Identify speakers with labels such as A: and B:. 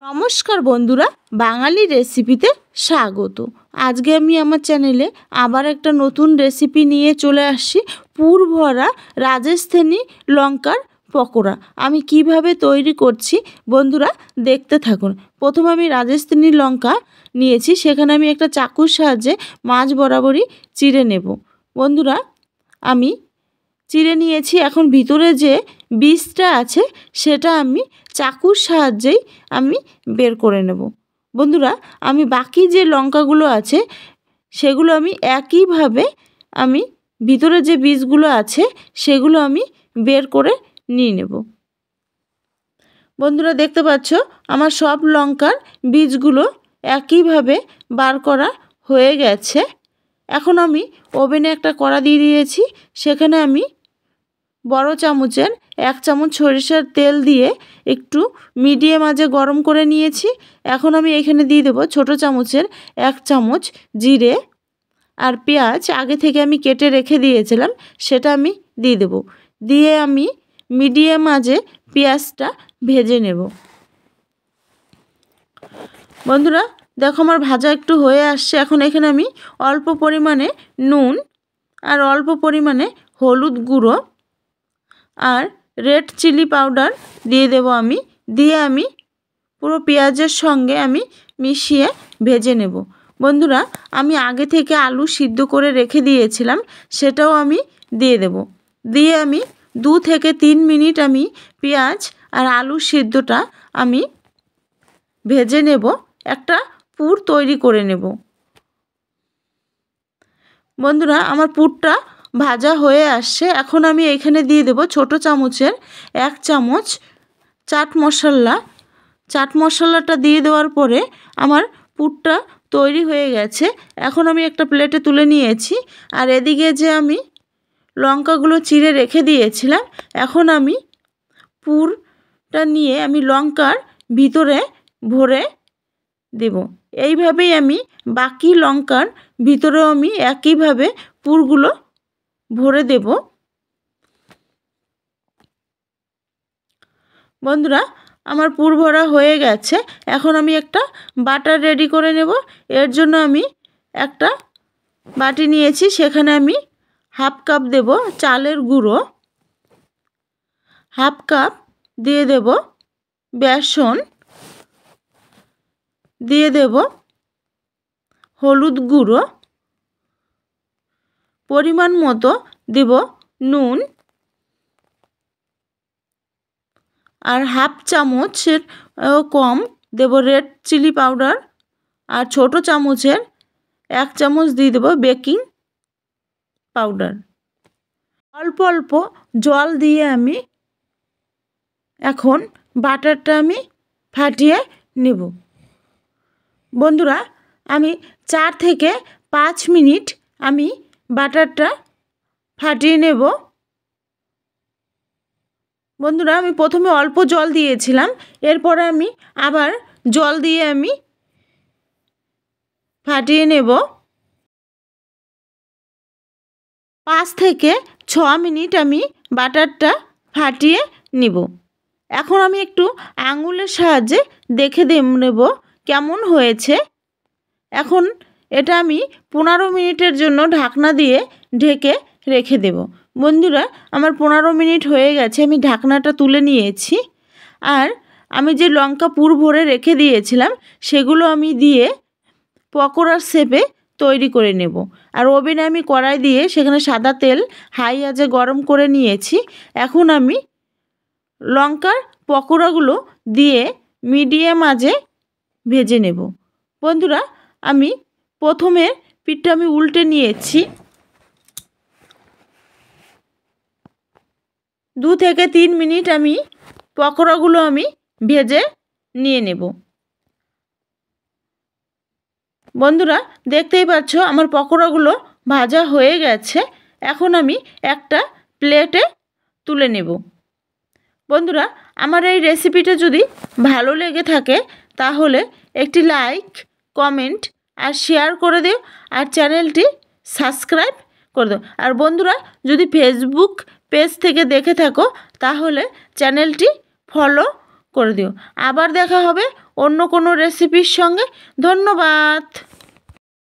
A: নমস্কার বন্ধুরা, বাঙালি রেসিপিতে স্বাগত। আজকে আমি আমার চ্যানেলে আবার একটা নতুন রেসিপি নিয়ে চলে আসছি। পুর ভরা রাজস্থানি লঙ্কার পকোড়া আমি কিভাবে তৈরি করছি বন্ধুরা দেখতে থাকুন। প্রথমে আমি রাজস্থানি লঙ্কা নিয়েছি, সেখানে আমি একটা চাকুর সাহায্যে মাঝ বরাবরই চিড়ে নেব। বন্ধুরা আমি চিড়ে নিয়েছি, এখন ভিতরে যে বীজটা আছে সেটা আমি চাকুর সাহায্যেই আমি বের করে নেব। বন্ধুরা আমি বাকি যে লঙ্কাগুলো আছে সেগুলো আমি একইভাবে আমি ভিতরে যে বীজগুলো আছে সেগুলো আমি বের করে নিয়ে নেব। বন্ধুরা দেখতে পাচ্ছ আমার সব লঙ্কার বীজগুলো একইভাবে বার করা হয়ে গেছে। এখন আমি ওভেনে একটা কড়া দিয়ে দিয়েছি, সেখানে আমি বড় চামচের 1 চামচ সরিষার তেল দিয়ে একটু মিডিয়াম আঁচে গরম করে নিয়েছি। এখন আমি এখানে দিয়ে দেবো ছোটো চামচের 1 চামচ জিরে আর পেঁয়াজ আগে থেকে আমি কেটে রেখে দিয়েছিলাম, সেটা আমি দিয়ে দেবো। দিয়ে আমি মিডিয়াম আঁচে পেঁয়াজটা ভেজে নেব। বন্ধুরা দেখো আমার ভাজা একটু হয়ে আসছে। এখন এখানে আমি অল্প পরিমাণে নুন আর অল্প পরিমাণে হলুদ গুঁড়ো আর রেড চিলি পাউডার দিয়ে দেব। দিয়ে আমি পুরো পেঁয়াজের সঙ্গে আমি মিশিয়ে ভেজে নেব। বন্ধুরা আমি আগে থেকে আলু সিদ্ধ করে রেখে দিয়েছিলাম, সেটাও আমি দিয়ে দেব। দিয়ে আমি 2 থেকে 3 মিনিট আমি পেঁয়াজ আর আলু সিদ্ধটা আমি ভেজে নেব, একটা পুর তৈরি করে নেব। বন্ধুরা আমার পুরটা ভাজা হয়ে আসছে। এখন আমি এখানে দিয়ে দেব ছোটো চামচের 1 চামচ চাট মশলাটা দিয়ে দেওয়ার পরে আমার পুরটা তৈরি হয়ে গেছে। এখন আমি একটা প্লেটে তুলে নিয়েছি, আর এদিকে যে আমি লঙ্কাগুলো চিড়ে রেখে দিয়েছিলাম, এখন আমি পুরটা নিয়ে আমি লঙ্কার ভিতরে ভরে দেব। এইভাবেই আমি বাকি লঙ্কার ভিতরেও আমি একইভাবে পুরগুলো ভরে দেব। বন্ধুরা আমার পুর ভরা হয়ে গেছে। এখন আমি একটা বাটার রেডি করে নেব। এর জন্য আমি একটা বাটি নিয়েছি, সেখানে আমি 1/2 কাপ দেব চালের গুঁড়ো, 1/2 কাপ দিয়ে দেব বেসন, দিয়ে দেব হলুদ গুঁড়ো, পরিমাণ মতো দেব নুন, আর 1/2 চামচের কম দেব রেড চিলি পাউডার, আর ছোটো চামচের 1 চামচ দিয়ে দেব বেকিং পাউডার। অল্প অল্প জল দিয়ে আমি এখন বাটারটা আমি ফাটিয়ে নেব। বন্ধুরা আমি 4 থেকে 5 মিনিট আমি বাটারটা ফাটিয়ে নেব। বন্ধুরা আমি প্রথমে অল্প জল দিয়েছিলাম, এরপরে আমি আবার জল দিয়ে আমি ফাটিয়ে নেব। 5 থেকে 6 মিনিট আমি বাটারটা ফাটিয়ে নেব। এখন আমি একটু আঙুলের সাহায্যে দেখে নেব কেমন হয়েছে। এখন এটা আমি 15 মিনিটের জন্য ঢাকনা দিয়ে ঢেকে রেখে দেব। বন্ধুরা আমার 15 মিনিট হয়ে গেছে, আমি ঢাকনাটা তুলে নিয়েছি। আর আমি যে লঙ্কা পুর ভরে রেখে দিয়েছিলাম সেগুলো আমি দিয়ে পকোড়ার শেপে তৈরি করে নেব। আর ওভেনে আমি কড়াই দিয়ে সেখানে সাদা তেল হাই আঁচে গরম করে নিয়েছি। এখন আমি লঙ্কার পকোড়াগুলো দিয়ে মিডিয়াম আঁচে ভেজে নেব। বন্ধুরা আমি প্রথমে পিঠটা আমি উল্টে নিয়েছি। 2 থেকে 3 মিনিট আমি পকোড়াগুলো আমি ভেজে নিয়ে নেব। বন্ধুরা দেখতেই পাচ্ছ আমার পকোড়াগুলো ভাজা হয়ে গেছে। এখন আমি একটা প্লেটে তুলে নেব। বন্ধুরা আমার এই রেসিপিটা যদি ভালো লেগে থাকে তাহলে একটি লাইক, কমেন্ট আর শেয়ার করে দিও, আর চ্যানেলটি সাবস্ক্রাইব করে দাও। আর বন্ধুরা যদি ফেসবুক পেজ থেকে দেখে থাকো তাহলে চ্যানেলটি ফলো করে দিও। আবার দেখা হবে অন্য কোনো রেসিপির সঙ্গে। ধন্যবাদ।